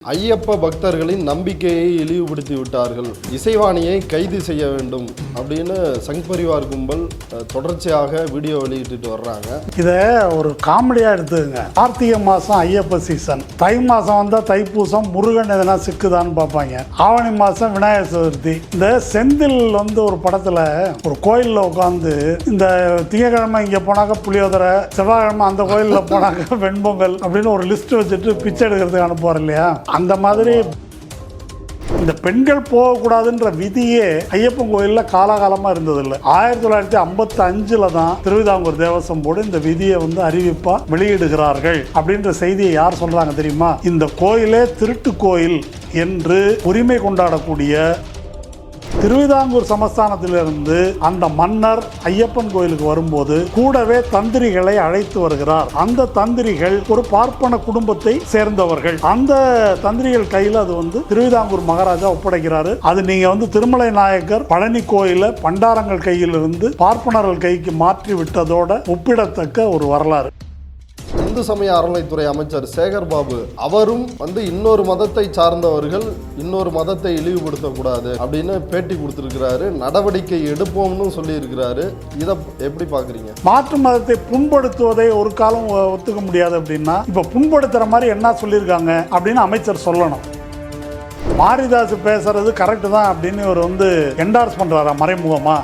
ஐயப்ப பக்தர்களின் நம்பிக்கையை இழிவுபடுத்தி விட்டார்கள். இசைவாணியை கைது செய்ய வேண்டும் அப்படின்னு சங் பரிவார் கும்பல் தொடர்ச்சியாக வீடியோ வெளியிட்டு வர்றாங்க. இதை ஒரு காமெடியாக எடுத்துக்கங்க. கார்த்திகை மாதம் ஐயப்ப சீசன், தை மாதம் வந்தால் தைப்பூசம், முருகன் எதனா சிக்குதான்னு பார்ப்பாங்க. ஆவணி மாதம் விநாயகர் சதுர்த்தி. இந்த செந்தில் ஒரு படத்தில் ஒரு கோயிலில் உட்காந்து இந்த திங்கக்கிழமை இங்கே போனாக்க புளியோதரை, செவ்வாய்க்கிழமை அந்த கோயிலில் போனாக்க வெண்பொங்கல் அப்படின்னு ஒரு லிஸ்ட் வச்சுட்டு பிச்சை எடுக்கிறதுக்கு அனுப்புவார் இல்லையா? அந்த மாதிரி இந்த பெண்கள் போகக்கூடாதுன்ற விதியே ஐயப்பன் கோயிலில் காலகாலமாக இருந்ததில்லை. 1955 தான் திருவிதாங்கூர் தேவசம் போர்டு இந்த விதியை அறிவிப்பா வெளியிடுகிறார்கள். அப்படின்ற செய்தியை யார் சொல்றாங்க தெரியுமா? இந்த கோயிலே திருட்டு கோயில் என்று உரிமை கொண்டாடக்கூடிய திருவிதாங்கூர் சமஸ்தானத்திலிருந்து அந்த மன்னர் ஐயப்பன் கோயிலுக்கு வரும்போது கூடவே தந்திரிகளை அழைத்து வருகிறார். அந்த தந்திரிகள் ஒரு பார்ப்பன குடும்பத்தை சேர்ந்தவர்கள். அந்த தந்திரிகள் கையில் அது திருவிதாங்கூர் மகாராஜா ஒப்படைக்கிறாரு. அது நீங்க திருமலை நாயக்கர் பழனி கோயில பண்டாரங்கள் கையிலிருந்து பார்ப்பனர்கள் கைக்கு மாற்றி விட்டதோட ஒப்பிடத்தக்க ஒரு வரலாறு. இந்து சமய அறநிலைத்துறை அமைச்சர் சேகர் பாபு அவரும் இன்னொரு மதத்தை சார்ந்தவர்கள் இன்னொரு மதத்தை இழிவுபடுத்தக்கூடாது அப்படின்னு பேட்டி கொடுத்திருக்கிறாரு. நடவடிக்கை எடுப்போம்னு சொல்லி இருக்கிறாரு. இதை எப்படி பாக்குறீங்க? மாற்று மதத்தை புண்படுத்துவதை ஒரு காலம் ஒத்துக்க முடியாது. அப்படின்னா இப்ப புண்படுத்துற மாதிரி என்ன சொல்லியிருக்காங்க அப்படின்னு அமைச்சர் சொல்லணும். மாரிதாஸ் பேசுறது கரெக்ட் தான் அப்படின்னு இவர் என்டார்ஸ் பண்றாரா மறைமுகமா?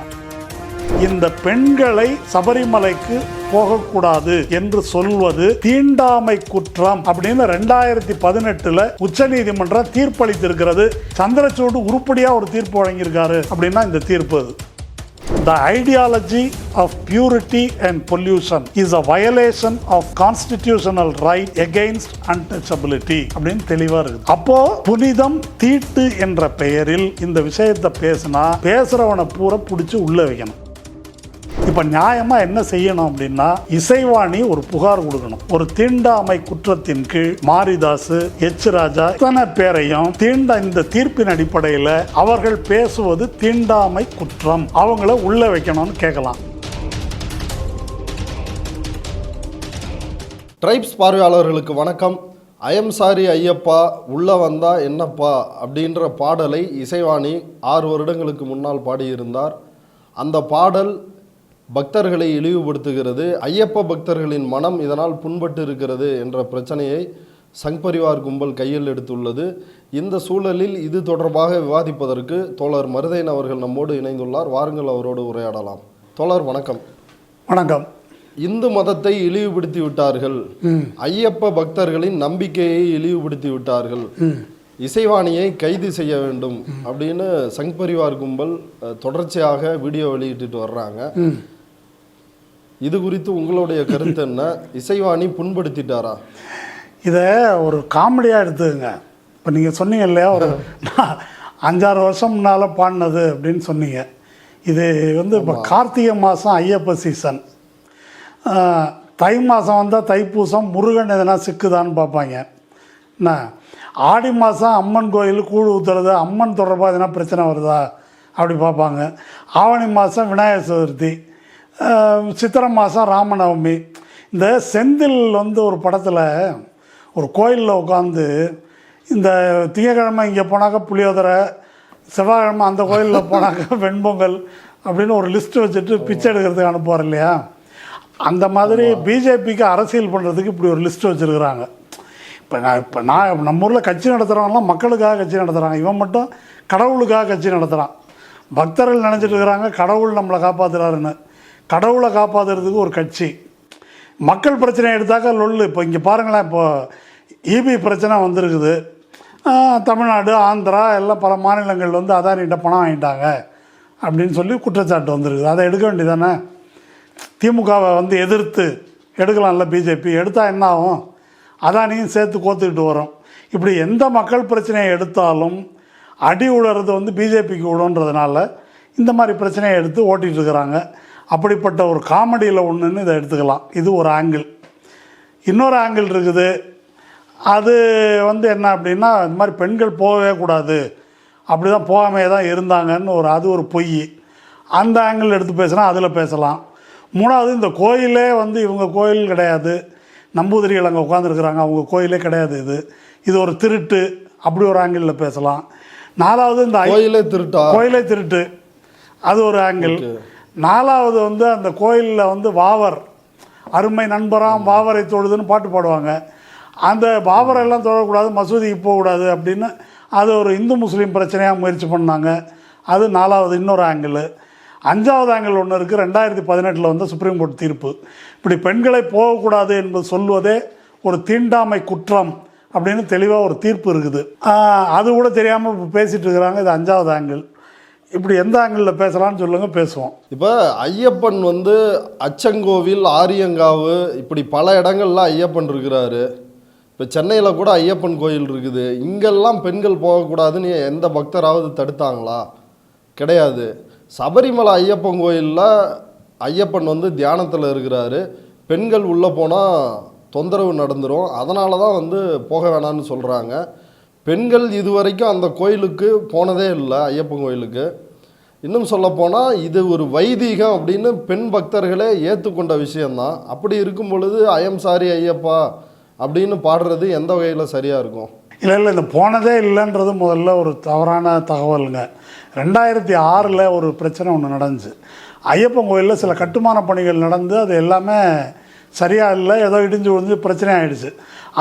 இந்த பெண்களை சபரிமலைக்கு போகக்கூடாது என்று சொல்வது தீண்டாமை குற்றம் அப்படின்னு 2018 உச்சநீதிமன்றம் தீர்ப்பளித்திருக்கிறது. சந்திரசூட் உருப்படியா ஒரு தீர்ப்பு வழங்கியிருக்காரு. அப்படின்னா இந்த தீர்ப்பு The ideology of purity and pollution is a violation of constitutional right against untouchability அப்படின்னு தெளிவா இருக்கு. அப்போ புனிதம் தீட்டு என்ற பெயரில் இந்த விஷயத்தை பேசுறவனை பூரா பிடிச்சி உள்ள வைக்கணும். இப்ப நியாயமா என்ன செய்யணும் அப்படின்னா, இசைவாணி ஒரு புகார் கொடுக்கணும். ஒரு தீண்டாமை குற்றத்தின் கீழ் மாரிதாஸ், எச் ராஜா இத்தனை பேரையும் இந்த தீர்ப்பின் அடிப்படையில் அவர்கள் பேசுவது தீண்டாமை குற்றம், அவங்கள உள்ள வைக்கணும்னு கேட்கலாம். ட்ரைப்ஸ் பார்வையாளர்களுக்கு வணக்கம். ஐயம் சாரி ஐயப்பா உள்ள வந்தா என்னப்பா அப்படின்ற பாடலை இசைவாணி 6 வருடங்களுக்கு முன்னால் பாடியிருந்தார். அந்த பாடல் பக்தர்களை இழிவுபடுத்துகிறது, ஐயப்ப பக்தர்களின் மனம் இதனால் புண்பட்டு இருக்கிறது என்ற பிரச்சனையை சங் பரிவார் கும்பல் கையில் எடுத்துள்ளது. இந்த சூழலில் இது தொடர்பாக விவாதிப்பதற்கு தோழர் மருதையன் அவர்கள் நம்மோடு இணைந்துள்ளார். வாருங்கள் அவரோடு உரையாடலாம். தோழர் வணக்கம். வணக்கம். இந்து மதத்தை இழிவுபடுத்தி விட்டார்கள், ஐயப்ப பக்தர்களின் நம்பிக்கையை இழிவுபடுத்தி விட்டார்கள், இசைவாணியை கைது செய்ய வேண்டும் அப்படின்னு சங் பரிவார் கும்பல் தொடர்ச்சியாக வீடியோ வெளியிட்டு வர்றாங்க. இது குறித்து உங்களுடைய கருத்து என்ன? இசைவாணி புண்படுத்திட்டாரா? இதை ஒரு காமெடியாக எடுத்துக்கங்க. இப்போ நீங்கள் சொன்னீங்க இல்லையா, ஒரு 5-6 வருஷம் முன்னால் பாடினது அப்படின்னு சொன்னீங்க. இது இப்போ கார்த்திகை மாதம் ஐயப்ப சீசன், தை மாதம் வந்தால் தைப்பூசம், முருகன் எதனா சிக்குதான்னு பார்ப்பாங்க. என்ன ஆடி மாதம் அம்மன் கோயில் கூழ் ஊற்றுறது, அம்மன் தொடர்பாக எதனா பிரச்சனை வருதா அப்படி பார்ப்பாங்க. ஆவணி மாதம் விநாயகர் சதுர்த்தி, சித்திரை மாதம் ராமநவமி. இந்த செந்தில் ஒரு படத்தில் ஒரு கோயிலில் உட்காந்து இந்த திங்கக்கிழமை இங்கே போனாக்க புளியோதரை, செவ்வாய்க்கிழமை அந்த கோயிலில் போனாக்க வெண்பொங்கல் அப்படின்னு ஒரு லிஸ்ட்டு வச்சுட்டு பிச்சை எடுக்கிறதுக்கு அனுப்புவார் இல்லையா? அந்த மாதிரி பிஜேபிக்கு அரசியல் பண்ணுறதுக்கு இப்படி ஒரு லிஸ்ட்டு வச்சுருக்குறாங்க. இப்போ நான் நம்ம ஊரில் கட்சி நடத்துகிறவங்களாம் மக்களுக்காக கட்சி நடத்துகிறாங்க, இவன் மட்டும் கடவுளுக்காக கட்சி நடத்துகிறான். பக்தர்கள் நினச்சிட்டு இருக்கிறாங்க கடவுள் நம்மளை காப்பாற்றுறாருன்னு. கடவுளை காப்பாற்றுறதுக்கு ஒரு கட்சி, மக்கள் பிரச்சனை எடுத்தாக்கா லொல்லு. இப்போ இங்கே பாருங்களேன், இப்போ இபி பிரச்சனை வந்திருக்குது. தமிழ்நாடு, ஆந்திரா எல்லாம் பல மாநிலங்கள் அதானிகிட்ட பணம் வாங்கிட்டாங்க அப்படின்னு சொல்லி குற்றச்சாட்டு வந்திருக்குது. அதை எடுக்க வேண்டியதானே? திமுகவை எதிர்த்து எடுக்கலாம்ல பிஜேபி. எடுத்தால் என்ன ஆகும்? அதானியும் சேர்த்து கோத்துக்கிட்டு வரும். இப்படி எந்த மக்கள் பிரச்சனையை எடுத்தாலும் அடி உழறது பிஜேபிக்கு விடுன்றதுனால இந்த மாதிரி பிரச்சனையை எடுத்து ஓட்டிகிட்டு இருக்கிறாங்க. அப்படிப்பட்ட ஒரு காமெடியில் ஒன்றுன்னு இதை எடுத்துக்கலாம். இது ஒரு ஆங்கிள். இன்னொரு ஆங்கிள் இருக்குது. அது என்ன அப்படின்னா, இந்த மாதிரி பெண்கள் போகவே கூடாது, அப்படி தான் போகாமே தான் இருந்தாங்கன்னு அது ஒரு பொய். அந்த ஆங்கிள் எடுத்து பேசுனா அதில் பேசலாம். மூணாவது, இந்த கோயிலே இவங்க கோயில் கிடையாது, நம்பூதிரிகள் அங்கே உட்காந்துருக்குறாங்க, அவங்க கோயிலே கிடையாது, இது ஒரு திருட்டு அப்படி ஒரு ஆங்கிளில் பேசலாம். நாலாவது இந்த கோயிலே திருட்டு, அது ஒரு ஆங்கிள். நாலாவது வந்து அந்த கோயிலில் வந்து வாவர் அருமை நண்பராம் வாவரை தொழுதுன்னு பாட்டு பாடுவாங்க. அந்த வாவரெல்லாம் தொழக்கூடாது, மசூதிக்கு போகக்கூடாது அப்படின்னு அது ஒரு இந்து முஸ்லீம் பிரச்சனையாக முயற்சி பண்ணாங்க. அது நாலாவது இன்னொரு ஆங்கிள். அஞ்சாவது ஆங்கிள் ஒன்று இருக்குது, 2018 வந்து சுப்ரீம் கோர்ட் தீர்ப்பு. இப்படி பெண்களை போகக்கூடாது என்பது சொல்வதே ஒரு தீண்டாமை குற்றம் அப்படின்னு தெளிவாக ஒரு தீர்ப்பு இருக்குது. அது கூட தெரியாமல் இப்போ பேசிகிட்டு இருக்கிறாங்க. இது அஞ்சாவது ஆங்கிள். இப்படி எந்த ஆங்கிளில் பேசலாம்னு சொல்லுங்கள், பேசுவோம். இப்போ ஐயப்பன் வந்து அச்சங்கோவில், ஆரியங்காவு, இப்படி பல இடங்கள்ல ஐயப்பன் இருக்கிறாரு. இப்போ சென்னையில் கூட ஐயப்பன் கோயில் இருக்குது. இங்கெல்லாம் பெண்கள் போகக்கூடாதுன்னு எந்த பக்தராவது தடுத்தாங்களா? கிடையாது. சபரிமலை ஐயப்பன் கோயிலில் ஐயப்பன் வந்து தியானத்தில் இருக்கிறாரு. பெண்கள் உள்ளே போனால் தொந்தரவு நடந்துடும், அதனால தான் வந்து போக வேணான்னு சொல்கிறாங்க. பெண்கள் இதுவரைக்கும் அந்த கோயிலுக்கு போனதே இல்லை, ஐயப்பன் கோயிலுக்கு. இன்னும் சொல்லப்போனால் இது ஒரு வைதீகம் அப்படின்னு பெண் பக்தர்களே ஏற்றுக்கொண்ட விஷயந்தான். அப்படி இருக்கும் பொழுது ஐயம் சாரி ஐயப்பா அப்படின்னு பாடுறது எந்த வகையில் சரியாக இருக்கும்? இல்லை, இந்த போனதே இல்லைன்றது முதல்ல ஒரு தவறான தகவலுங்க. 2006 ஒரு பிரச்சனை ஒன்று நடந்துச்சு. ஐயப்பன் கோயிலில் சில கட்டுமான பணிகள் நடந்து அது எல்லாமே சரியாக இல்லை, ஏதோ இடிஞ்சு விழுந்து பிரச்சனை ஆகிடுச்சு.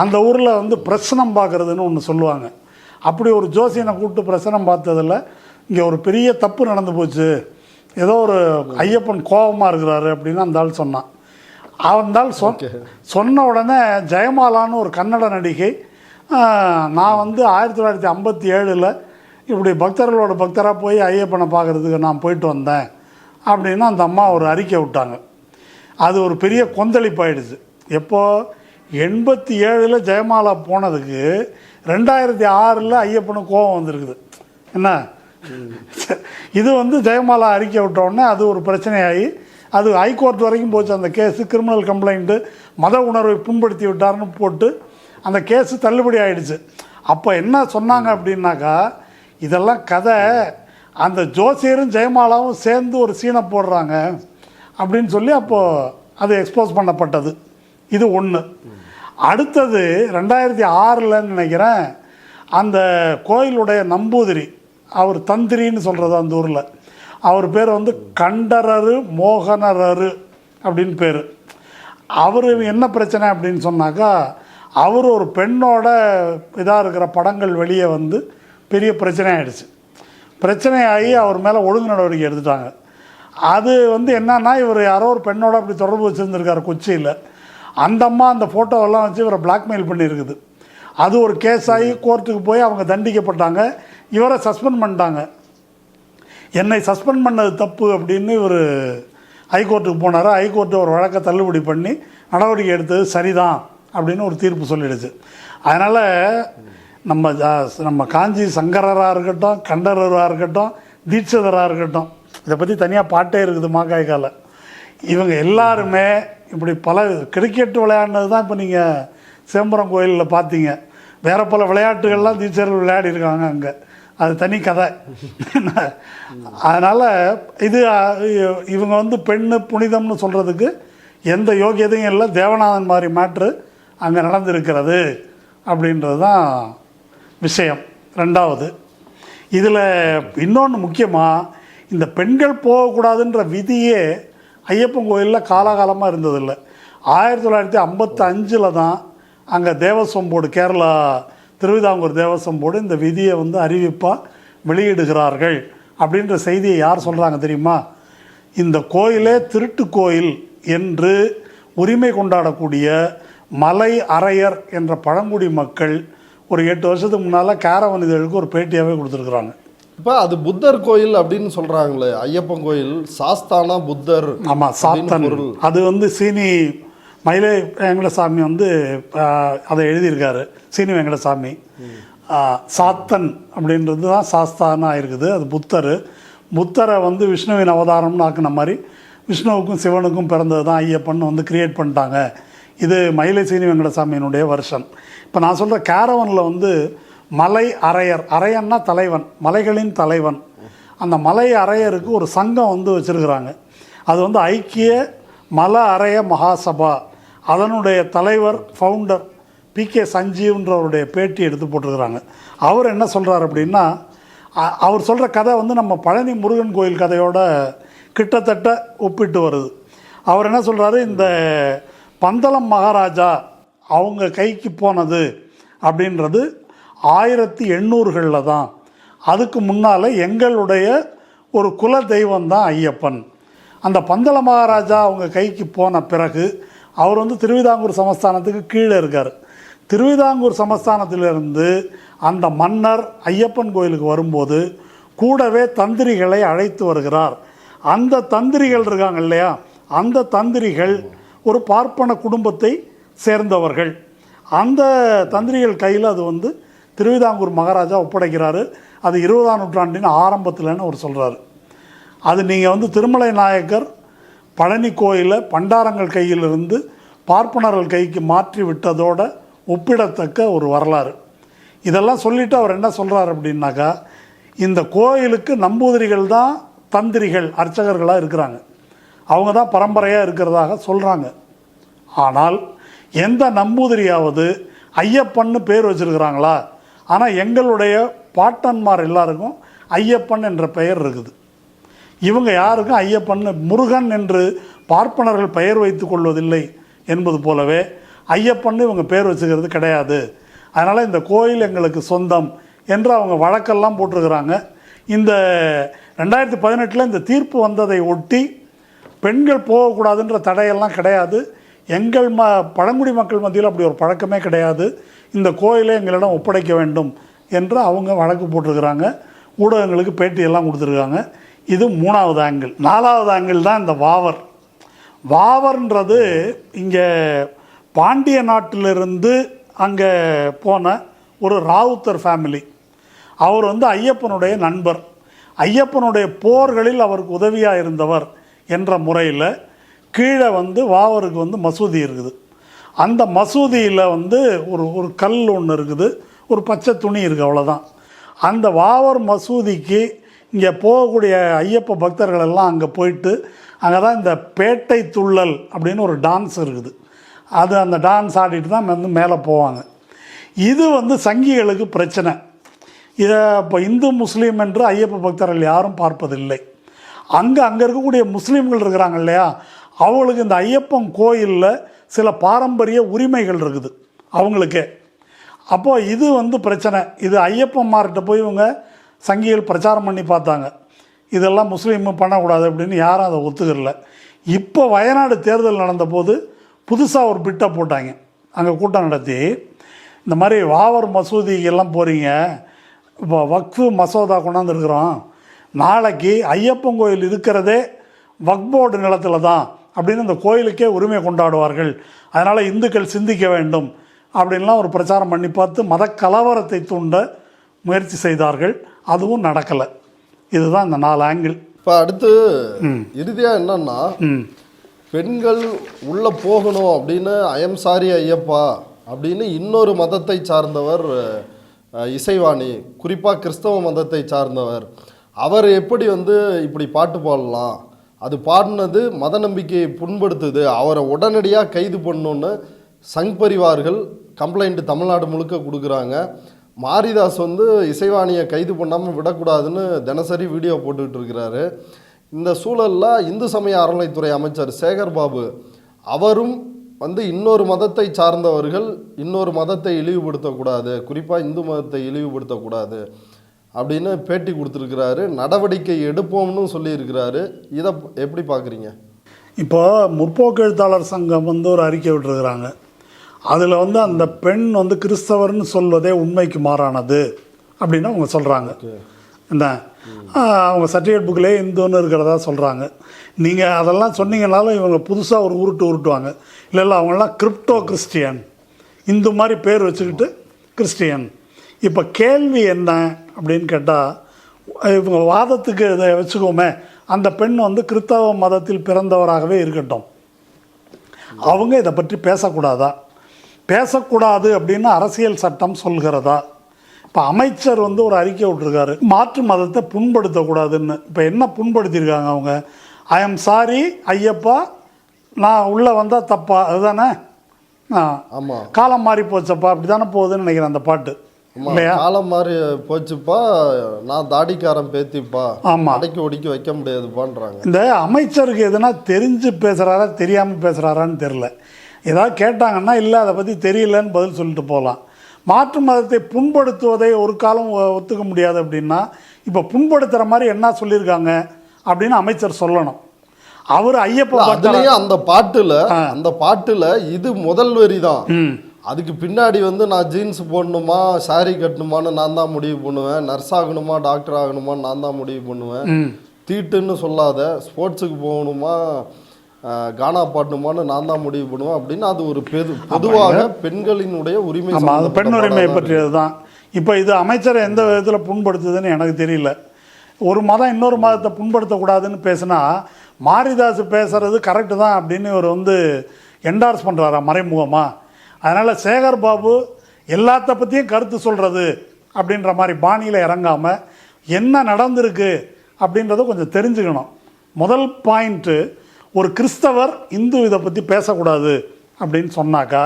அந்த ஊரில் வந்து பிரசனம் பார்க்குறதுன்னு ஒன்று சொல்லுவாங்க. அப்படி ஒரு ஜோசியனை கூப்பிட்டு பிரசனம் பார்த்ததில் இங்கே ஒரு பெரிய தப்பு நடந்து போச்சு, ஏதோ ஒரு ஐயப்பன் கோபமாக இருக்கிறாரு அப்படின்னு அந்த ஆள் சொன்னான். அந்த ஆள் சொன்ன உடனே ஜெயமாலான்னு ஒரு கன்னட நடிகை, நான் வந்து 1957 இப்படி பக்தர்களோட பக்தராக போய் ஐயப்பனை பார்க்குறதுக்கு நான் போயிட்டு வந்தேன் அப்படின்னு அந்த அம்மா ஒரு அறிக்கை விட்டாங்க. அது ஒரு பெரிய கொந்தளிப்பாயிடுச்சு. எப்போது 87 ஜெயமாலா போனதுக்கு 2006 ஐயப்பனுக்கு கோபம் வந்திருக்குது. என்ன இது வந்து ஜெயமாலா அறிக்கை விட்டோடனே அது ஒரு பிரச்சனையாகி அது ஹைகோர்ட் வரைக்கும் போச்சு. அந்த கேஸு கிரிமினல் கம்ப்ளைண்ட்டு, மத உணர்வை புண்படுத்தி விட்டார்னு போட்டு அந்த கேஸு தள்ளுபடி ஆகிடுச்சு. அப்போ என்ன சொன்னாங்க அப்படின்னாக்கா, இதெல்லாம் கதை, அந்த ஜோசியரும் ஜெயமாலாவும் சேர்ந்து ஒரு சீனை போடுறாங்க அப்படின்னு சொல்லி அப்போது அது எக்ஸ்போஸ் பண்ணப்பட்டது. இது ஒன்று. அடுத்தது 2006 நினைக்கிறேன், அந்த கோயிலுடைய நம்பூதிரி, அவர் தந்திரின்னு சொல்கிறது அந்த ஊரில், அவர் பேர் வந்து கண்டரரு மோகனரரு அப்படின்னு பேர். அவர் என்ன பிரச்சனை அப்படின்னு சொன்னாக்கா, அவர் ஒரு பெண்ணோட இதாக இருக்கிற படங்கள் வெளியே வந்து பெரிய பிரச்சனை ஆகிடுச்சு. பிரச்சனையாகி அவர் மேலே ஒழுங்கு நடவடிக்கை எடுத்துட்டாங்க. அது வந்து என்னன்னா, இவர் யாரோ ஒரு பெண்ணோட அப்படி தொடர்பு வச்சுருந்துருக்காரு கொச்சியில். அந்த அம்மா அந்த ஃபோட்டோவெல்லாம் வச்சு இவரை பிளாக்மெயில் பண்ணியிருக்குது. அது ஒரு கேஸ் ஆகி கோர்ட்டுக்கு போய் அவங்க தண்டிக்கப்பட்டாங்க. இவரை சஸ்பெண்ட் பண்ணிட்டாங்க. என்னை சஸ்பெண்ட் பண்ணது தப்பு அப்படின்னு இவர் ஹைகோர்ட்டுக்கு போனார். ஹைகோர்ட்டு ஒரு வழக்கை தள்ளுபடி பண்ணி நடவடிக்கை எடுத்தது சரிதான் அப்படின்னு ஒரு தீர்ப்பு சொல்லிடுச்சு. அதனால் நம்ம காஞ்சி சங்கரராக இருக்கட்டும், கண்டரராக இருக்கட்டும், தீட்சிதராக இருக்கட்டும், இதை பற்றி தனியாக பாட்டே இருக்குது மாக்காய்க்கால. இவங்க எல்லாருமே இப்படி பல கிரிக்கெட் விளையாடினது தான் இப்போ நீங்கள் சிதம்பரம் கோயிலில் பார்த்தீங்க. வேறு பல விளையாட்டுகள்லாம் தீட்சிதர்கள் விளையாடி இருக்காங்க அங்கே, அது தனி கதை. அதனால் இது இவங்க வந்து பெண்ணு புனிதம்னு சொல்கிறதுக்கு எந்த யோகியதையும் இல்லை. தேவநாதன் மாதிரி மேட்ரு அங்கே நடந்திருக்கிறது அப்படின்றது தான் விஷயம். ரெண்டாவது, இதில் இன்னொன்று முக்கியமாக, இந்த பெண்கள் போகக்கூடாதுன்ற விதியே ஐயப்பன் கோயிலில் காலாகாலமாக இருந்ததில்லை. 1955 தான் அங்கே தேவஸ்வம் போர்டு, கேரளா திருவிதாங்கூர் தேவஸ்வம் போர்டு இந்த விதியை வந்து அறிவிப்பாக வெளியிடுகிறார்கள் அப்படின்ற செய்தியை யார் சொல்கிறாங்க தெரியுமா? இந்த கோயிலே திருட்டு கோயில் என்று உரிமை கொண்டாடக்கூடிய மலை அரையர் என்ற பழங்குடி மக்கள் ஒரு 8 வருஷத்துக்கு முன்னால் கேரவன் இதழுக்கு ஒரு பேட்டியாகவே கொடுத்துருக்குறாங்க. இப்போ அது புத்தர் கோயில் அப்படின்னு சொல்கிறாங்களே, ஐயப்பன் கோயில் சாஸ்தானா புத்தர். ஆமாம், சாத்தன். அது வந்து சீனி மயிலை வெங்கடசாமி வந்து அதை எழுதியிருக்காரு. சீனி வெங்கடசாமி சாத்தன் அப்படின்றது தான் சாஸ்தானா இருக்குது. அது புத்தரை வந்து விஷ்ணுவின் அவதாரம்னு ஆக்குன மாதிரி விஷ்ணுவுக்கும் சிவனுக்கும் பிறந்தது தான் ஐயப்பன் வந்து கிரியேட் பண்ணிட்டாங்க. இது மயிலை சீனி வெங்கடசாமியினுடைய வருஷன். இப்போ நான் சொல்கிற கேரவனில் வந்து மலை அரையர், அரையன்னா தலைவன், மலைகளின் தலைவன். அந்த மலை அரையருக்கு ஒரு சங்கம் வந்து வச்சுருக்கிறாங்க. அது வந்து ஐக்கிய மல அரைய மகாசபா. அதனுடைய தலைவர் ஃபவுண்டர் PK சஞ்சீவ்ன்றவருடைய பேட்டி எடுத்து போட்டிருக்கிறாங்க. அவர் என்ன சொல்கிறார் அப்படின்னா, அவர் சொல்கிற கதை வந்து நம்ம பழனி முருகன் கோயில் கதையோட கிட்டத்தட்ட ஒப்பிட்டு வருது. அவர் என்ன சொல்கிறாரு, இந்த பந்தளம் மகாராஜா அவங்க கைக்கு போனது அப்படின்றது 1800களில் தான். அதுக்கு முன்னால் எங்களுடைய ஒரு குல தெய்வம் தான் ஐயப்பன். அந்த பந்தள மகாராஜா அவங்க கைக்கு போன பிறகு அவர் வந்து திருவிதாங்கூர் சமஸ்தானத்துக்கு கீழே இருக்கார். திருவிதாங்கூர் சமஸ்தானத்திலிருந்து அந்த மன்னர் ஐயப்பன் கோயிலுக்கு வரும்போது கூடவே தந்திரிகளை அழைத்து வருகிறார். அந்த தந்திரிகள் இருக்காங்க இல்லையா, அந்த தந்திரிகள் ஒரு பார்ப்பன குடும்பத்தை சேர்ந்தவர்கள். அந்த தந்திரிகள் கையில் அது வந்து திருவிதாங்கூர் மகாராஜா ஒப்படைக்கிறாரு. அது 20ஆம் நூற்றாண்டின் ஆரம்பத்தில்னு அவர் சொல்கிறாரு. அது நீங்கள் வந்து திருமலை நாயக்கர் பழனி கோயிலை பண்டாரங்கள் கையிலிருந்து பார்ப்பனர்கள் கைக்கு மாற்றி விட்டதோட ஒப்பிடத்தக்க ஒரு வரலாறு. இதெல்லாம் சொல்லிவிட்டு அவர் என்ன சொல்கிறார் அப்படின்னாக்கா, இந்த கோயிலுக்கு நம்பூதிரிகள் தான் தந்திரிகள் அர்ச்சகர்களாக இருக்கிறாங்க, அவங்க தான் பரம்பரையாக இருக்கிறதாக சொல்கிறாங்க. ஆனால் எந்த நம்பூதிரியாவது ஐயப்பன்னு பேர் வச்சுருக்கிறாங்களா? ஆனால் எங்களுடைய பாட்டன்மார் எல்லாருக்கும் ஐயப்பன் என்ற பெயர் இருக்குது. இவங்க யாருக்கும் ஐயப்பன் முருகன் என்று பார்ப்பனர்கள் பெயர் வைத்து கொள்வதில்லை என்பது போலவே ஐயப்பன் இவங்க பேர் வச்சுக்கிறது கிடையாது. அதனால் இந்த கோயில் எங்களுக்கு சொந்தம் என்று அவங்க வழக்கெல்லாம் போட்டிருக்கிறாங்க. இந்த 2018 இந்த தீர்ப்பு வந்ததை ஒட்டி பெண்கள் போகக்கூடாதுன்ற தடையெல்லாம் கிடையாது. எங்கள் பழங்குடி மக்கள் மத்தியில் அப்படி ஒரு பழக்கமே கிடையாது. இந்த கோயிலை எங்களிடம் ஒப்படைக்க வேண்டும் என்று அவங்க வழக்கு போட்டிருக்கிறாங்க. ஊடகங்களுக்கு பேட்டியெல்லாம் கொடுத்துருக்காங்க. இது 3வது ஆங்கிள். 4வது ஆங்கிள் தான் இந்த வாவர். வாவர்ன்றது இங்கே பாண்டிய நாட்டிலிருந்து அங்கே போன ஒரு ராவுத்தர் ஃபேமிலி. அவர் வந்து ஐயப்பனுடைய நண்பர், ஐயப்பனுடைய போர்களில் அவருக்கு உதவியாக இருந்தவர் என்ற முறையில் கீழே வந்து வாவருக்கு வந்து மசூதி இருக்குது. அந்த மசூதியில் வந்து ஒரு கல் ஒன்று இருக்குது, ஒரு பச்சை துணி இருக்குது, அவ்வளோதான். அந்த வாவர் மசூதிக்கு இங்கே போகக்கூடிய ஐயப்ப பக்தர்கள் எல்லாம் அங்கே போயிட்டு அங்கே தான் இந்த பேட்டை துள்ளல் அப்படின்னு ஒரு டான்ஸ் இருக்குது. அது அந்த டான்ஸ் ஆடிட்டு தான் வந்து மேலே போவாங்க. இது வந்து சங்கிகளுக்கு பிரச்சனை. இதை இப்போ இந்து முஸ்லீம் என்று ஐயப்ப பக்தர்கள் யாரும் பார்ப்பதில்லை. அங்கே இருக்கக்கூடிய முஸ்லீம்கள் இருக்கிறாங்க இல்லையா, அவங்களுக்கு இந்த ஐயப்பன் கோயிலில் சில பாரம்பரிய உரிமைகள் இருக்குது அவங்களுக்கே. அப்போது இது வந்து பிரச்சனை. இது ஐயப்பன்மார்கிட்ட போய் இவங்க சங்கிகள் பிரச்சாரம் பண்ணி பார்த்தாங்க, இதெல்லாம் முஸ்லீம் பண்ணக்கூடாது அப்படின்னு. யாரும் அதை ஒத்துக்கல. இப்போ வயநாடு தேர்தல் நடந்தபோது புதுசாக ஒரு பிட்டை போட்டாங்க. அங்கே கூட்டம் நடத்தி இந்த மாதிரி வாவர் மசூதிக்கெல்லாம் போகிறீங்க, இப்போ வக்ஃபு மசோதா கொண்டாந்துருக்குறோம், நாளைக்கு ஐயப்பன் கோயில் இருக்கிறதே வக்ஃப் போர்டு நிலத்தில் தான் அப்படின்னு அந்த கோயிலுக்கே உரிமை கொண்டாடுவார்கள், அதனால் இந்துக்கள் சிந்திக்க வேண்டும் அப்படின்லாம் ஒரு பிரச்சாரம் பண்ணி பார்த்து மத கலவரத்தை தூண்ட முயற்சி செய்தார்கள். அதுவும் நடக்கலை. இதுதான் இந்த 4 ஆங்கிள். இப்போ அடுத்து இறுதியாக என்னன்னா, பெண்கள் உள்ளே போகணும் அப்படின்னு ஐயம் சாரி ஐயப்பா அப்படின்னு இன்னொரு மதத்தை சார்ந்தவர் இசைவாணி, குறிப்பாக கிறிஸ்தவ மதத்தை சார்ந்தவர், அவர் எப்படி வந்து இப்படி பாட்டு பாடலாம், அது பாடினது மத நம்பிக்கையை புண்படுத்துது, அவரை உடனடியாக கைது பண்ணணுன்னு சங் பரிவார்கள் கம்ப்ளைண்ட் தமிழ்நாடு முழுக்க கொடுக்குறாங்க. மாரிதாஸ் வந்து இசைவாணியை கைது பண்ணாமல் விடக்கூடாதுன்னு தினசரி வீடியோ போட்டுக்கிட்டு இருக்கிறாரு. இந்த சூழலில் இந்து சமய அறநிலைத்துறை அமைச்சர் சேகர் பாபு அவரும் வந்து இன்னொரு மதத்தை சார்ந்தவர்கள் இன்னொரு மதத்தை இழிவுபடுத்தக்கூடாது, குறிப்பாக இந்து மதத்தை இழிவுபடுத்தக்கூடாது அப்படின்னு பேட்டி கொடுத்துருக்கிறாரு. நடவடிக்கை எடுப்போம்னு சொல்லியிருக்கிறாரு. இதை எப்படி பார்க்குறீங்க? இப்போ முற்போக்கு எழுத்தாளர் சங்கம் வந்து ஒரு அறிக்கை விட்டுருக்குறாங்க. அதில் வந்து அந்த பெண் வந்து கிறிஸ்தவர்னு சொல்வதே உண்மைக்கு மாறானது அப்படின்னு அவங்க சொல்கிறாங்க. என்ன அவங்க சர்டிஃபிகேட் புக்கிலே இந்துன்னு இருக்கிறதா சொல்கிறாங்க. நீங்கள் அதெல்லாம் சொன்னீங்கனாலும் இவங்க புதுசாக ஒரு உருட்டுவாங்க. இல்லை அவங்களாம் கிரிப்டோ கிறிஸ்டியன், இந்து மாதிரி பேர் வச்சுக்கிட்டு கிறிஸ்டியன். இப்போ கேள்வி என்ன அப்படின்னு கேட்டால், இவங்க வாதத்துக்கு இதை வச்சுக்கோமே, அந்த பெண் வந்து கிறிஸ்தவ மதத்தில் பிறந்தவராகவே இருக்கட்டும், அவங்க இதை பற்றி பேசக்கூடாதா? பேசக்கூடாது அப்படின்னு அரசியல் சட்டம் சொல்கிறதா? இப்போ அமைச்சர் வந்து ஒரு அறிக்கை விட்டுருக்காரு, மாற்று மதத்தை புண்படுத்தக்கூடாதுன்னு. இப்போ என்ன புண்படுத்தியிருக்காங்க அவங்க? ஐ எம் சாரி ஐயப்பா, நான் உள்ளே வந்தால் தப்பா? அதுதானே ஆமா காலம் மாறி போச்சப்பா அப்படி தானே போகுதுன்னு நினைக்கிறேன் அந்த பாட்டு இல்லையா? காலம் மாதிரி போச்சுப்பா, நான் தாடிக்காரன் பேத்திப்பா, ஆமா, அடக்கி ஒடுக்கி வைக்க முடியாதுப்பான்றாங்க. இந்த அமைச்சருக்கு எதுனா தெரிஞ்சு பேசுகிறாரா தெரியாமல் பேசுகிறாரான்னு தெரில. ஏதாவது கேட்டாங்கன்னா இல்லை அதை பற்றி தெரியலன்னு பதில் சொல்லிட்டு போகலாம். மாற்று மதத்தை புண்படுத்துவதை ஒரு காலம் ஒத்துக்க முடியாது அப்படின்னா இப்போ புண்படுத்துகிற மாதிரி என்ன சொல்லியிருக்காங்க அப்படின்னு அமைச்சர் சொல்லணும். அவர் ஐயப்பா அந்த பாட்டுல இது முதல் வரி தான். அதுக்கு பின்னாடி நான் ஜீன்ஸ் போடணுமா சாரி கட்டணுமான்னு நான் தான் முடிவு பண்ணுவேன், நர்ஸ் ஆகணுமா டாக்டர் ஆகணுமான்னு நான் தான் முடிவு பண்ணுவேன், தீட்டுன்னு சொல்லாத, ஸ்போர்ட்ஸுக்கு போகணுமா கானா பாடணுமான்னு நான் தான் முடிவு பண்ணுவேன் அப்படின்னு அது ஒரு பொதுவாக பெண்களினுடைய உரிமை, பெண் உரிமையை பற்றியது தான். இப்போ இது அமைச்சரை எந்த விதத்தில் புண்படுத்துதுன்னு எனக்கு தெரியல. ஒரு மதம் இன்னொரு மதத்தை புண்படுத்தக்கூடாதுன்னு பேசுனா மாரிதாஸ் பேசுறது கரெக்டு தான் அப்படின்னு இவர் என்டார்ஸ் பண்ணுறாரா மறைமுகமாக. அதனால் சேகர் பாபு எல்லாத்த பற்றியும் கருத்து சொல்கிறது அப்படின்ற மாதிரி பாணியில் இறங்காமல் என்ன நடந்திருக்கு அப்படின்றத கொஞ்சம் தெரிஞ்சுக்கணும். முதல் பாயிண்ட்டு, ஒரு கிறிஸ்தவர் இந்து இதை பற்றி பேசக்கூடாது அப்படின்னு சொன்னாக்கா,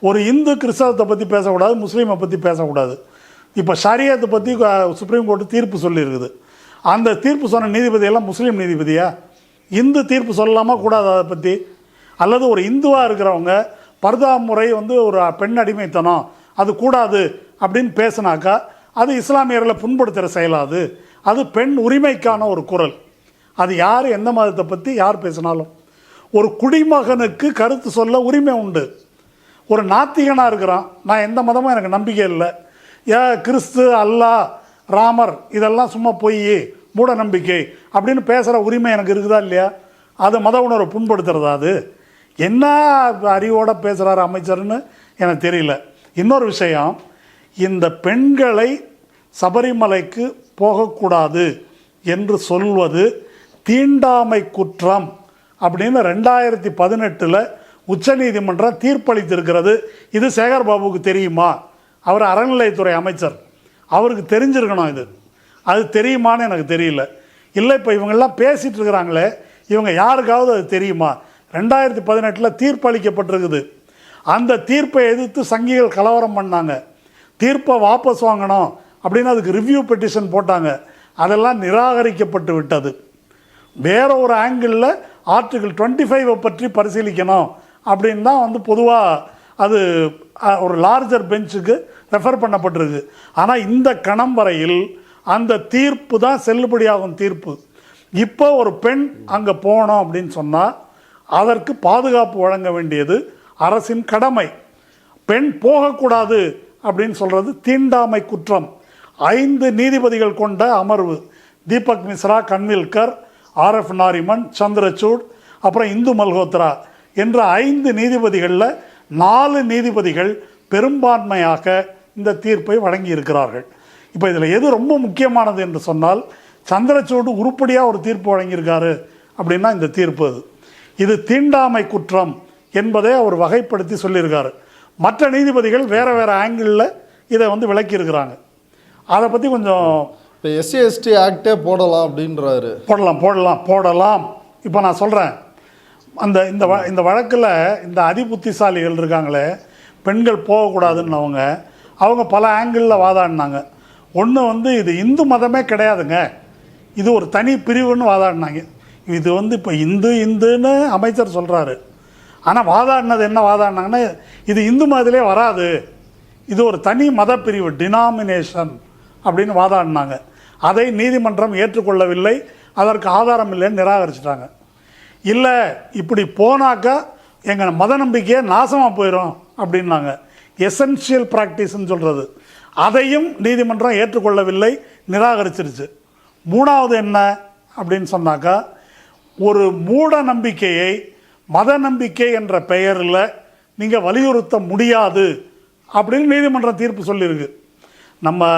ஒரு இந்து கிறிஸ்தவத்தை பற்றி பேசக்கூடாது, முஸ்லீமை பற்றி பேசக்கூடாது. இப்போ ஷரியத்தை பற்றி சுப்ரீம் கோர்ட்டு தீர்ப்பு சொல்லியிருக்குது. அந்த தீர்ப்பு சொன்ன நீதிபதியெல்லாம் முஸ்லீம் நீதிபதியா? இந்து தீர்ப்பு சொல்லலாமா கூடாது அதை பற்றி? அல்லது ஒரு இந்துவாக இருக்கிறவங்க பர்தா முறை ஒரு பெண் அடிமைத்தனம் அது கூடாது அப்படின்னு பேசினாக்கா அது இஸ்லாமியர்களை புண்படுத்துகிற செயலாது. அது பெண் உரிமைக்கான ஒரு குரல். அது யார் எந்த மதத்தை பற்றி யார் பேசினாலும் ஒரு குடிமகனுக்கு கருத்து சொல்ல உரிமை உண்டு. ஒரு நாத்திகனாக இருக்கிறான், நான் எந்த மதமும் எனக்கு நம்பிக்கை இல்லை, கிறிஸ்து அல்லாஹ் ராமர் இதெல்லாம் சும்மா பொய் மூட நம்பிக்கை அப்படின்னு பேசுகிற உரிமை எனக்கு இருக்குதா இல்லையா? அது மத உணர்வை புண்படுத்துறதா? அது என்ன அறிவோடு பேசுகிறாரு அமைச்சர்னு எனக்கு தெரியல. இன்னொரு விஷயம், இந்த பெண்களை சபரிமலைக்கு போகக்கூடாது என்று சொல்வது தீண்டாமை குற்றம் அப்படின்னு 2018 உச்சநீதிமன்றம் தீர்ப்பளித்திருக்கிறது. இது சேகர் பாபுவுக்கு தெரியுமா? அவர் அறநிலையத்துறை அமைச்சர், அவருக்கு தெரிஞ்சிருக்கணும். அது தெரியுமான்னு எனக்கு தெரியல. இல்லை இப்போ இவங்கெல்லாம் பேசிகிட்டு இருக்கிறாங்களே, இவங்க யாருக்காவது அது தெரியுமா? 2018 தீர்ப்பளிக்கப்பட்டிருக்குது. அந்த தீர்ப்பை எதிர்த்து சங்கிகள் கலவரம் பண்ணாங்க. தீர்ப்பை வாபஸ் வாங்கணும் அப்படின்னு அதுக்கு ரிவ்யூ பெட்டிஷன் போட்டாங்க. அதெல்லாம் நிராகரிக்கப்பட்டு விட்டது. வேற ஒரு ஆங்கிளில் ஆர்டிகிள் 25 பற்றி பரிசீலிக்கணும் அப்படின்னு தான் பொதுவாக அது ஒரு லார்ஜர் பெஞ்சுக்கு ரெஃபர் பண்ணப்பட்டிருக்கு. ஆனால் இந்த கணம் வரையில் அந்த தீர்ப்பு தான் செல்லுபடியாகும் தீர்ப்பு. இப்போ ஒரு பெண் அங்கே போனோம் அப்படின்னு சொன்னால் அதற்கு பாதுகாப்பு வழங்க வேண்டியது அரசின் கடமை. பெண் போகக்கூடாது அப்படின்னு சொல்கிறது தீண்டாமை குற்றம். 5 நீதிபதிகள் கொண்ட அமர்வு, தீபக் மிஸ்ரா, கன்வில்கர், RF நாரிமன், சந்திரசூட், அப்புறம் இந்து மல்ஹோத்ரா என்ற 5 நீதிபதிகளில் 4 நீதிபதிகள் பெரும்பான்மையாக இந்த தீர்ப்பை வழங்கி இருக்கிறார்கள். இப்போ இதில் எது ரொம்ப முக்கியமானது என்று சொன்னால், சந்திரசூட் உருப்படியாக ஒரு தீர்ப்பு வழங்கியிருக்காரு அப்படின்னா இந்த தீர்ப்பு இது தீண்டாமை குற்றம் என்பதை அவர் வகைப்படுத்தி சொல்லியிருக்காரு. மற்ற நீதிபதிகள் வேறு வேறு ஆங்கிளில் இதை விளக்கியிருக்கிறாங்க. அதை பற்றி கொஞ்சம் இப்போ SC ST ஆக்டே போடலாம் அப்படின்றாரு. போடலாம். இப்போ நான் சொல்கிறேன், இந்த வழக்கில் இந்த அதிபுத்திசாலிகள் இருக்காங்களே, பெண்கள் போகக்கூடாதுன்னு அவங்க பல ஆங்கிளில் வாதாடினாங்க. ஒன்று இது இந்து மதமே கிடையாதுங்க, இது ஒரு தனி பிரிவுன்னு வாதாடினாங்க. இது இப்போ இந்துன்னு அமைச்சர் சொல்கிறாரு. ஆனால் வாதாடினது என்ன வாதாடினாங்கன்னா, இது இந்து மதத்திலே வராது, இது ஒரு தனி மத பிரிவு, டினாமினேஷன் அப்படின்னு வாதாடினாங்க. அதை நீதிமன்றம் ஏற்றுக்கொள்ளவில்லை, அதற்கு ஆதாரம் இல்லைன்னு நிராகரிச்சிட்டாங்க. இல்லை இப்படி போனாக்கா எங்கள் மத நம்பிக்கையே நாசமாக போயிடும் அப்படின்னாங்க. எசென்ஷியல் ப்ராக்டிஸ்ன்னு சொல்கிறது, அதையும் நீதிமன்றம் ஏற்றுக்கொள்ளவில்லை, நிராகரிச்சிருச்சு. மூணாவது என்ன அப்படின்னு சொன்னாக்கா, ஒரு மூட நம்பிக்கையை மத நம்பிக்கை என்ற பெயரில் நீங்கள் வலியுறுத்த முடியாது அப்படின்னு நீதிமன்றம் தீர்ப்பு சொல்லியிருக்கு. நம்ம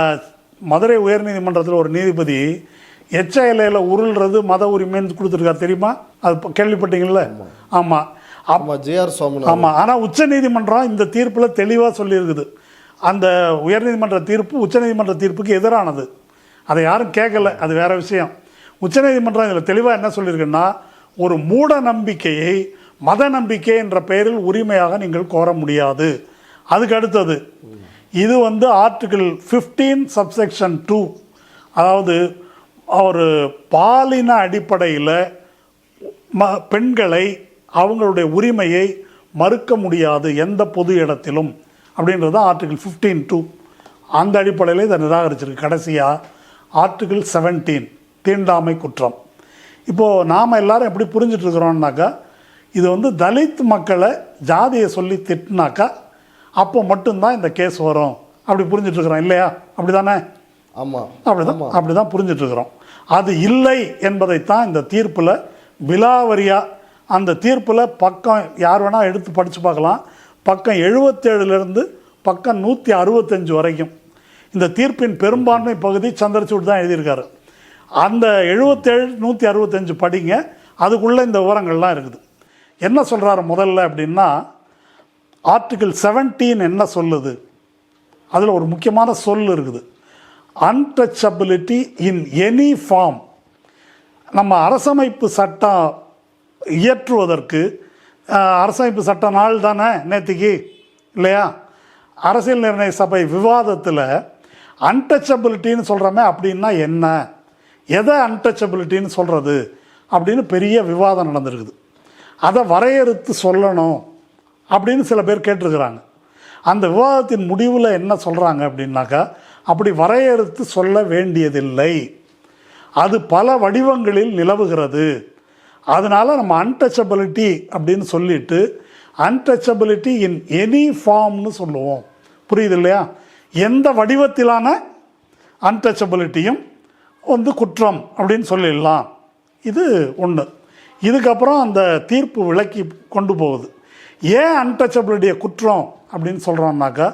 மதுரை உயர்நீதிமன்றத்தில் ஒரு நீதிபதி HILAல உருள்றது மத உரிமைன்னு கொடுத்துருக்காரு, தெரியுமா? அது கேள்விப்பட்டீங்கள? ஆமாம் JR சுவாமி. ஆமாம். ஆனால் உச்ச நீதிமன்றம் இந்த தீர்ப்பில் தெளிவாக சொல்லியிருக்குது, அந்த உயர்நீதிமன்ற தீர்ப்பு உச்சநீதிமன்ற தீர்ப்புக்கு எதிரானது. அதை யாரும் கேட்கல, அது வேறு விஷயம். உச்சநீதிமன்றம் இதில் தெளிவாக என்ன சொல்லியிருக்குன்னா, ஒரு மூட நம்பிக்கையை மத நம்பிக்கை என்ற பெயரில் உரிமையாக நீங்கள் கோர முடியாது. அதுக்கு அடுத்தது இது வந்து ஆர்டிகிள் 15 சப்செக்ஷன் 2, அதாவது ஒரு பாலின அடிப்படையில் பெண்களை அவங்களுடைய உரிமையை மறுக்க முடியாது எந்த பொது இடத்திலும் அப்படின்றது ஆர்டிகிள் 15(2). அந்த அடிப்படையில் இதை நிராகரிச்சிருக்கு. கடைசியாக ஆர்டிகிள் 17 தீண்டாமை குற்றம். இப்போது நாம் எல்லாரும் எப்படி புரிஞ்சிட்ருக்குறோம்னாக்கா, இது வந்து தலித் மக்களை ஜாதியை சொல்லி திட்டினாக்கா அப்போ மட்டும்தான் இந்த கேஸ் வரும் அப்படி புரிஞ்சிட்ருக்குறோம் இல்லையா? அப்படி தானே? ஆமாம், அப்படி தான் புரிஞ்சிட்ருக்குறோம். அது இல்லை என்பதைத்தான் இந்த தீர்ப்பில் விலாவரியாக, அந்த தீர்ப்பில் பக்கம் யார் வேணால் எடுத்து படித்து பார்க்கலாம், பக்கம் 77லேருந்து பக்கம் 165 வரைக்கும் இந்த தீர்ப்பின் பெரும்பான்மை பகுதி சந்திரசூட் தான் எழுதியிருக்காரு. அந்த 77 165 படிங்க, அதுக்குள்ளே இந்த விவரங்கள்லாம் இருக்குது. என்ன சொல்கிறாரு முதல்ல அப்படின்னா, ஆர்டிகிள் 17 என்ன சொல்லுது, அதில் ஒரு முக்கியமான சொல் இருக்குது, அன்டச்சபிலிட்டி இன் எனி ஃபார்ம். நம்ம அரசமைப்பு சட்டம் இயற்றுவதற்கு, அரசமைப்பு சட்ட நாள் தானே நேற்றுக்கு இல்லையா, அரசியல் நிர்ணய சபை விவாதத்தில் அன்டச்சபிலிட்டின்னு சொல்கிறோமே அப்படின்னா என்ன, எதை அன்டச்சபிலிட்டின்னு சொல்கிறது அப்படின்னு பெரிய விவாதம் நடந்திருக்குது. அதை வரையறுத்து சொல்லணும் அப்படின்னு சில பேர் கேட்டிருக்கிறாங்க. அந்த விவாதத்தின் முடிவில் என்ன சொல்கிறாங்க அப்படின்னாக்கா, அப்படி வரையறுத்து சொல்ல வேண்டியதில்லை, அது பல வடிவங்களில் நிலவுகிறது, அதனால் நம்ம அன்டச்சபிலிட்டி அப்படின்னு சொல்லிட்டு அன்டச்சபிலிட்டி இன் எனி ஃபார்ம்னு சொல்லுவோம். புரியுது இல்லையா? எந்த வடிவத்திலான அன்டச்சபிலிட்டியும் வந்து குற்றம் அப்படின்னு சொல்லிடலாம். இது ஒன்று. இதுக்கப்புறம் அந்த தீர்ப்பு விளக்கி கொண்டு போகுது. ஏன் அன்டச்சபிலிட்டியை குற்றம் அப்படின்னு சொல்கிறோம்னாக்கா,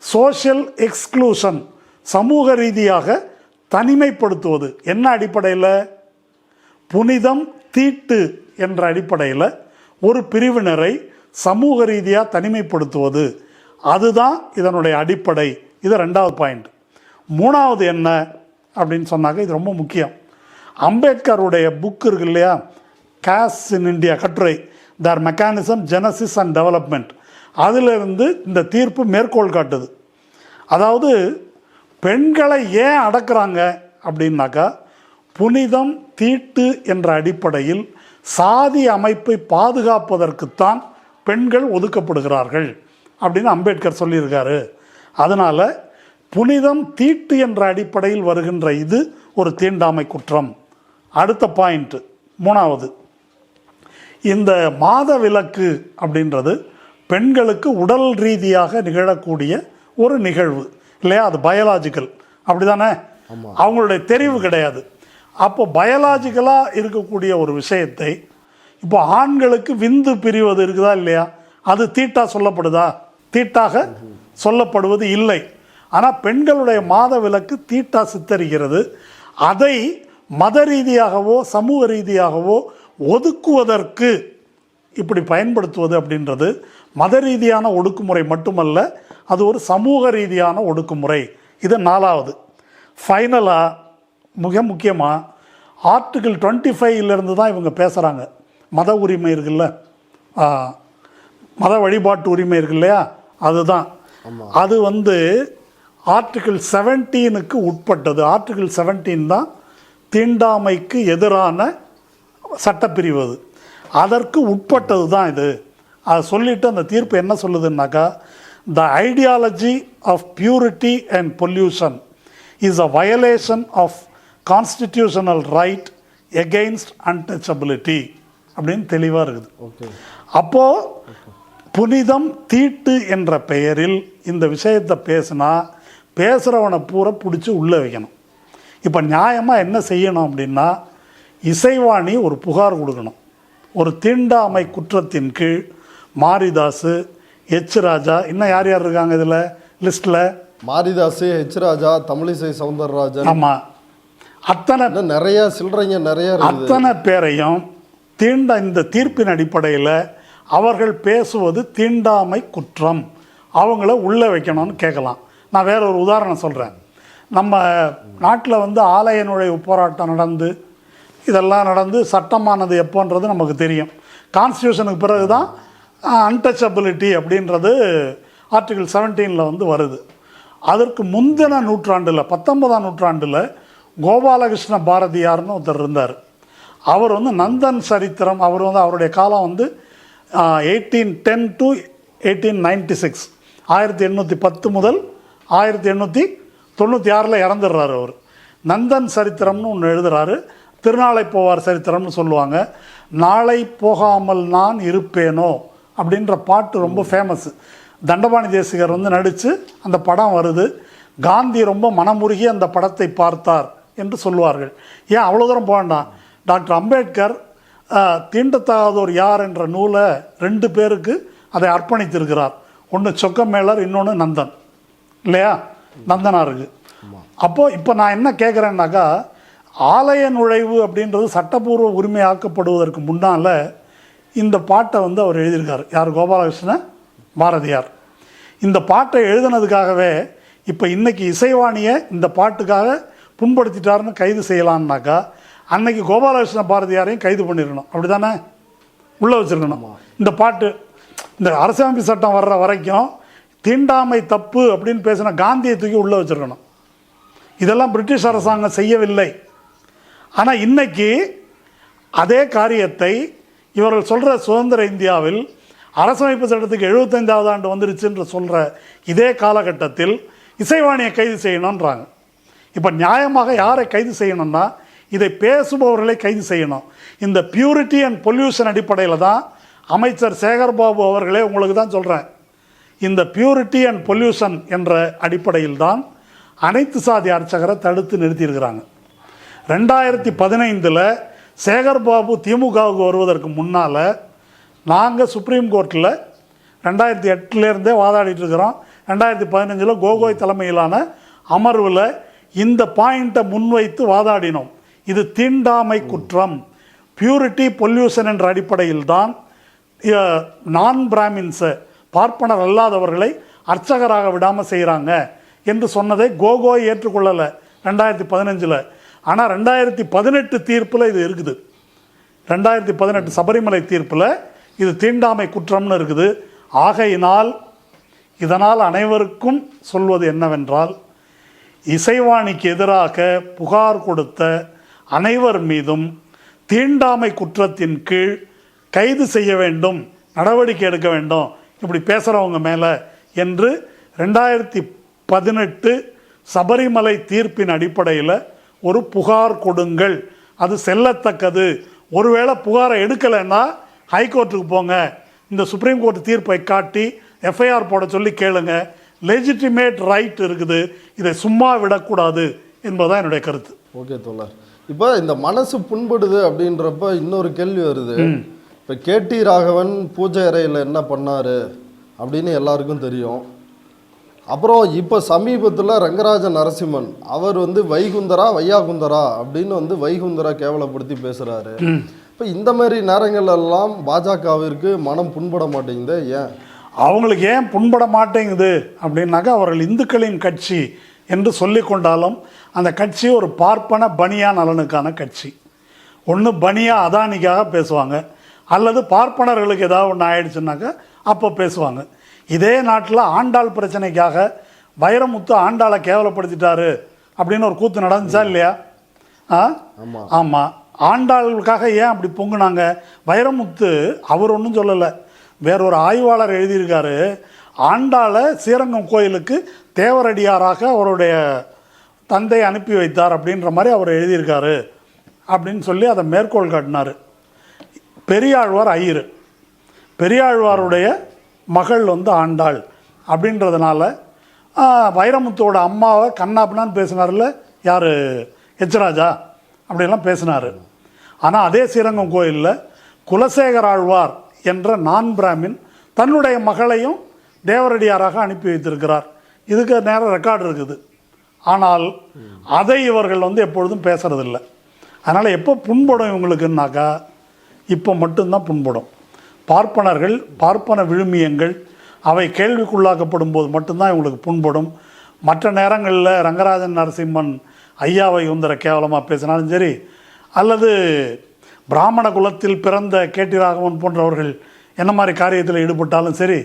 சோஷியல் எக்ஸ்க்ளூஷன், சமூக ரீதியாக தனிமைப்படுத்துவது. என்ன அடிப்படையில்? புனிதம் தீட்டு என்ற அடிப்படையில் ஒரு பிரிவினரை சமூக ரீதியாக தனிமைப்படுத்துவது, அதுதான் இதனுடைய அடிப்படை. இது 2வது பாயிண்ட். 3வது என்ன அப்படின்னு சொன்னாக்க, இது ரொம்ப முக்கியம். அம்பேத்கருடைய புக் இருக்கு இல்லையா, காஸ் இன் இந்தியா கட்டுரை, தர் மெக்கானிசம் ஜெனசிஸ் அண்ட் டெவலப்மெண்ட், அதிலிருந்து இந்த தீர்ப்பு மேற்கோள் காட்டுது. அதாவது பெண்களை ஏன் அடக்குறாங்க அப்படின்னாக்கா, புனிதம் தீட்டு என்ற அடிப்படையில் சாதி அமைப்பை பாதுகாப்பதற்குத்தான் பெண்கள் ஒதுக்கப்படுகிறார்கள் அப்படின்னு அம்பேத்கர் சொல்லியிருக்காரு. அதனால் புனிதம் தீட்டு என்ற அடிப்படையில் வருகின்ற இது ஒரு தீண்டாமை குற்றம். அடுத்த பாயிண்ட் 3வது, இந்த மாத விலக்கு அப்படின்றது பெண்களுக்கு உடல் ரீதியாக நிகழக்கூடிய ஒரு நிகழ்வு இல்லையா, அது பயாலாஜிக்கல், அப்படி தானே? அவங்களுடைய தெரிவு கிடையாது. அப்போ பயாலாஜிக்கலாக இருக்கக்கூடிய ஒரு விஷயத்தை இப்போ ஆண்களுக்கு விந்து பிரிவது இருக்குதா இல்லையா, அது தீட்டா சொல்லப்படுதா? தீட்டாக சொல்லப்படுவது இல்லை. ஆனால் பெண்களுடைய மாத விலக்கு தீட்டா சித்தரிக்கிறது. அதை மத ரீதியாகவோ சமூக ரீதியாகவோ ஒதுக்குவதற்கு இப்படி பயன்படுத்துவது அப்படின்றது மத ரீதியான ஒடுக்குமுறை மட்டுமல்ல, அது ஒரு சமூக ரீதியான ஒடுக்குமுறை. இது 4வது. ஃபைனலாக மிக முக்கியமாக ஆர்டிகிள் 25 தான் இவங்க பேசுகிறாங்க. மத உரிமை இருக்குல்ல, மத வழிபாட்டு உரிமை இருக்கு இல்லையா, அதுதான். அது வந்து ஆர்டிகிள் 17க்கு உட்பட்டது. ஆர்டிகிள் 17 தான் தீண்டாமைக்கு எதிரான சட்டப்பிரிவு, அது அதற்கு உட்பட்டது தான் இது. அதை சொல்லிவிட்டு அந்த தீர்ப்பு என்ன சொல்லுதுன்னாக்கா, the ideology of purity and pollution is a violation of constitutional right against untouchability அப்படின்னு தெளிவாக இருக்குது. அப்போது புனிதம் தீட்டு என்ற பெயரில் இந்த விஷயத்தை பேசினா பேசுகிறவனை பூரா பிடிச்சி உள்ளே வைக்கணும். இப்போ நியாயமாக என்ன செய்யணும் அப்படின்னா, இசைவாணி ஒரு புகார் கொடுக்கணும். ஒரு தீண்டாமை குற்றத்தின் கீழ் மாரிதாஸ், எச் ராஜா, இன்னும் யார் யார் இருக்காங்க இதில் லிஸ்ட்டில்? மாரிதாஸ், எச் ராஜா, தமிழிசை சவுந்தரராஜன், ஆமாம், அத்தனை நிறைய சில்லறைங்க நிறைய அத்தனை பேரையும் இந்த தீர்ப்பின் அடிப்படையில் அவர்கள் பேசுவது தீண்டாமை குற்றம், அவங்கள உள்ளே வைக்கணும்னு கேட்கலாம். நான் வேற ஒரு உதாரணம் சொல்கிறேன். நம்ம நாட்டில் வந்து ஆலய நுழைவு போராட்டம் நடந்து இதெல்லாம் நடந்து சட்டமானது எப்போன்றது நமக்கு தெரியும். கான்ஸ்டியூஷனுக்கு பிறகு தான் அன்டச்சபிலிட்டி அப்படின்றது ஆர்டிகிள் 17 வந்து வருது. அதற்கு முந்தின நூற்றாண்டில் 19ஆம் நூற்றாண்டில் கோபாலகிருஷ்ண பாரதியார்னு ஒருத்தர் இருந்தார். அவர் வந்து நந்தன் சரித்திரம், அவர் வந்து அவருடைய காலம் வந்து 1810 to 1896, 1810 முதல் 1896 இறந்துடுறாரு. அவர் நந்தன் சரித்திரம்னு ஒன்று எழுதுகிறாரு. திருநாளை போவார் சரித்திரம்னு சொல்லுவாங்க. நாளை போகாமல் நான் இருப்பேனோ அப்படின்ற பாட்டு ரொம்ப ஃபேமஸ். தண்டபாணி தேசிகர் வந்து நடித்து அந்த படம் வருது. காந்தி ரொம்ப மனமுருகி அந்த படத்தை பார்த்தார் என்று சொல்லுவார்கள். ஏன் அவ்வளோ தூரம் போகண்டாம், டாக்டர் அம்பேத்கர் தீண்டத்தகாதோர் யார் என்ற நூலை 2 பேருக்கு அதை அர்ப்பணித்திருக்கிறார். ஒன்று சொக்கமேளர், இன்னொன்று நந்தன், இல்லையா? நந்தனாருக்கு. அப்போது இப்போ நான் என்ன கேட்குறேன்னாக்கா, ஆலய நுழைவு அப்படின்றது சட்டப்பூர்வ உரிமையாக்கப்படுவதற்கு முன்னால் இந்த பாட்டை வந்து அவர் எழுதியிருக்கார். யார்? கோபாலகிருஷ்ண பாரதியார். இந்த பாட்டை எழுதினதுக்காகவே இப்போ இன்றைக்கி இசைவாணியை இந்த பாட்டுக்காக புண்படுத்திட்டாருன்னு கைது செய்யலான்னாக்கா, அன்னைக்கு கோபாலகிருஷ்ண பாரதியாரையும் கைது பண்ணிடணும். அப்படி தானே? உள்ளே வச்சுருக்கணும். இந்த பாட்டு இந்த அரசியலமைப்பு சட்டம் வர்ற வரைக்கும் தீண்டாமை தப்பு அப்படின்னு பேசின காந்தியை தூக்கி உள்ளே வச்சுருக்கணும். இதெல்லாம் பிரிட்டிஷ் அரசாங்கம் செய்யவில்லை. ஆனால் இன்னைக்கு அதே காரியத்தை இவர்கள் சொல்கிற சுதந்திர இந்தியாவில் அரசமைப்பு சட்டத்துக்கு 75வது ஆண்டு வந்துருச்சுன்ற சொல்கிற இதே காலகட்டத்தில் இசைவாணியை கைது செய்யணுன்றாங்க. இப்போ நியாயமாக யாரை கைது செய்யணும்னா, இதை பேசுபவர்களை கைது செய்யணும். இந்த பியூரிட்டி அண்ட் பொல்யூஷன் அடிப்படையில் தான் அமைச்சர் சேகர்பாபு அவர்களே, உங்களுக்கு தான் சொல்கிறேன், இந்த பியூரிட்டி அண்ட் பொல்யூஷன் என்ற அடிப்படையில் தான் அனைத்து சாதி அர்ச்சகரை தடுத்து நிறுத்தியிருக்கிறாங்க. 2015 சேகர்பாபு திமுகவுக்கு வருவதற்கு முன்னால் நாங்கள் சுப்ரீம் கோர்ட்டில் 2008 வாதாடிட்டு இருக்கிறோம். 2015 கோகோய் தலைமையிலான அமர்வில் இந்த பாயிண்ட்டை முன்வைத்து வாதாடினோம். இது தீண்டாமை குற்றம், பியூரிட்டி பொல்யூஷன் என்ற அடிப்படையில் தான் நான் பிராமின்ஸை, பார்ப்பனர் அல்லாதவர்களை அர்ச்சகராக விடாமல் செய்கிறாங்க என்று சொன்னதை கோகோய் ஏற்றுக்கொள்ளலை 2015. ஆனால் 2018 தீர்ப்பில் இது இருக்குது. 2018 சபரிமலை தீர்ப்பில் இது தீண்டாமை குற்றம்னு இருக்குது. ஆகையினால் இதனால் அனைவருக்கும் சொல்வது என்னவென்றால், இசைவாணிக்கு எதிராக புகார் கொடுத்த அனைவர் மீதும் தீண்டாமை குற்றத்தின் கீழ் கைது செய்ய வேண்டும், நடவடிக்கை எடுக்க வேண்டும், இப்படி பேசுகிறவங்க மேலே என்று 2018 சபரிமலை தீர்ப்பின் அடிப்படையில் ஒரு புகார் கொடுங்கள். அது செல்லத்தக்கது. ஒருவேளை புகாரை எடுக்கலைன்னா ஹைகோர்ட்டுக்கு போங்க, இந்த சுப்ரீம் கோர்ட் தீர்ப்பை காட்டி எஃப்ஐஆர் போட சொல்லி கேளுங்க. லெஜிட்டிமேட் ரைட் இருக்குது, இதை சும்மா விடக்கூடாது என்பதுதான் என்னுடைய கருத்து. ஓகே தோழர், இப்போ இந்த மனசு புண்படுது அப்படின்றப்ப இன்னொரு கேள்வி வருது. இப்போ கேடி ராகவன் பூஜை அறையில் என்ன பண்ணார் அப்படின்னு எல்லாருக்கும் தெரியும். அப்புறம் இப்போ சமீபத்தில் ரங்கராஜ நரசிம்மன் அவர் வந்து வைகுந்தரா வையாகுந்தரா அப்படின்னு வந்து வைகுந்தரா கேவலப்படுத்தி பேசுகிறாரு. இப்போ இந்த மாதிரி நேரங்கள் எல்லாம் பாஜகவிற்கு மனம் புண்பட மாட்டேங்குது. ஏன் அவங்களுக்கு ஏன் புண்பட மாட்டேங்குது அப்படின்னாக்கா, அவர்கள் இந்துக்களின் கட்சி என்று சொல்லி கொண்டாலும் அந்த கட்சி ஒரு பார்ப்பன பனியா நலனுக்கான கட்சி. ஒன்று பனியா அதானிக்காக பேசுவாங்க, அல்லது பார்ப்பனர்களுக்கு ஏதாவது ஒன்று ஆயிடுச்சுனாக்கா அப்போ பேசுவாங்க. இதே நாட்டில் ஆண்டாள் பிரச்சனைக்காக வைரமுத்து ஆண்டாளை கேவலப்படுத்திட்டாரு அப்படின்னு ஒரு கூத்து நடந்துச்சா இல்லையா? ஆமாம். ஆண்டாளுக்காக ஏன் அப்படி பொங்குனாங்க? வைரமுத்து அவர் ஒன்றும் சொல்லலை, வேறொரு ஆய்வாளர் எழுதியிருக்காரு. ஆண்டாளை ஸ்ரீரங்கம் கோயிலுக்கு தேவரடியாராக அவருடைய தந்தை அனுப்பி வைத்தார் அப்படின்ற மாதிரி அவர் எழுதியிருக்காரு அப்படின்னு சொல்லி அதை மேற்கோள் காட்டினார். பெரியாழ்வார் ஐயர், பெரியாழ்வாருடைய மகள் வந்து ஆண்டாள் அப்படின்றதுனால வைரமுத்துவோட அம்மாவை கண்ணாப்பினான்னு பேசினார்ல யார்? எச்ராஜா அப்படிலாம் பேசினார். ஆனால் அதே ஸ்ரீரங்கம் கோயிலில் குலசேகர ஆழ்வார் என்ற நான் பிராமின் தன்னுடைய மகளையும் தேவரடியாராக அனுப்பி வைத்திருக்கிறார். இதுக்கு நேரம் ரெக்கார்டு இருக்குது. ஆனால் அதை இவர்கள் வந்து எப்பொழுதும் பேசுறதில்லை. அதனால் எப்போ புண்படும் இவங்களுக்குன்னாக்கா, இப்போ மட்டும்தான் புண்படும். பார்ப்பனர்கள், பார்ப்பன விழுமியங்கள் அவை கேள்விக்குள்ளாக்கப்படும் போது மட்டும்தான் இவங்களுக்கு புண்படும். மற்ற நேரங்களில் ரங்கராஜன் நரசிம்மன் ஐயாவை உந்தர கேவலமாக பேசினாலும் சரி, அல்லது பிராமண குலத்தில் பிறந்த கேடி ராகவன் போன்றவர்கள் என்ன மாதிரி காரியத்தில் ஈடுபட்டாலும் சரி,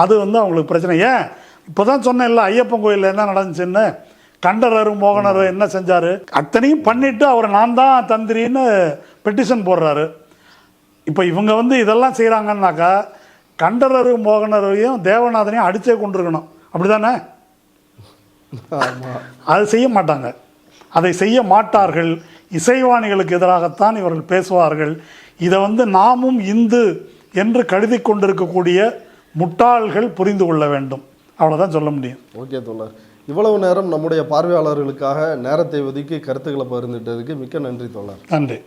அது வந்து அவங்களுக்கு பிரச்சனை. ஏன் இப்போ தான் சொன்னேன்ல, ஐயப்பன் கோயிலில் என்ன நடந்துச்சுன்னு. கண்டரரு மோகனரு என்ன செஞ்சார், அத்தனையும் பண்ணிவிட்டு அவர் நான் தான் தந்திரின்னு பெட்டிஷன் போடுறாரு. இப்போ இவங்க வந்து இதெல்லாம் செய்கிறாங்கன்னாக்கா கண்டரரு மோகனரையும் தேவநாதனையும் அடிச்சே கொண்டிருக்கணும், அப்படி தானே? அது செய்ய மாட்டாங்க, அதை செய்ய மாட்டார்கள். இசைவாணிகளுக்கு எதிராகத்தான் இவர்கள் பேசுவார்கள். இதை வந்து நாமும் இந்து என்று கருதி கொண்டிருக்கக்கூடிய முட்டாள்கள் புரிந்து கொள்ள வேண்டும். அவ்வளோதான் சொல்ல முடியும். ஓகே தோழர், இவ்வளவு நேரம் நம்முடைய பார்வையாளர்களுக்காக நேரத்தை ஒதுக்கி கருத்துக்களை பகிர்ந்துட்டதுக்கு மிக்க நன்றி தோழர். நன்றி.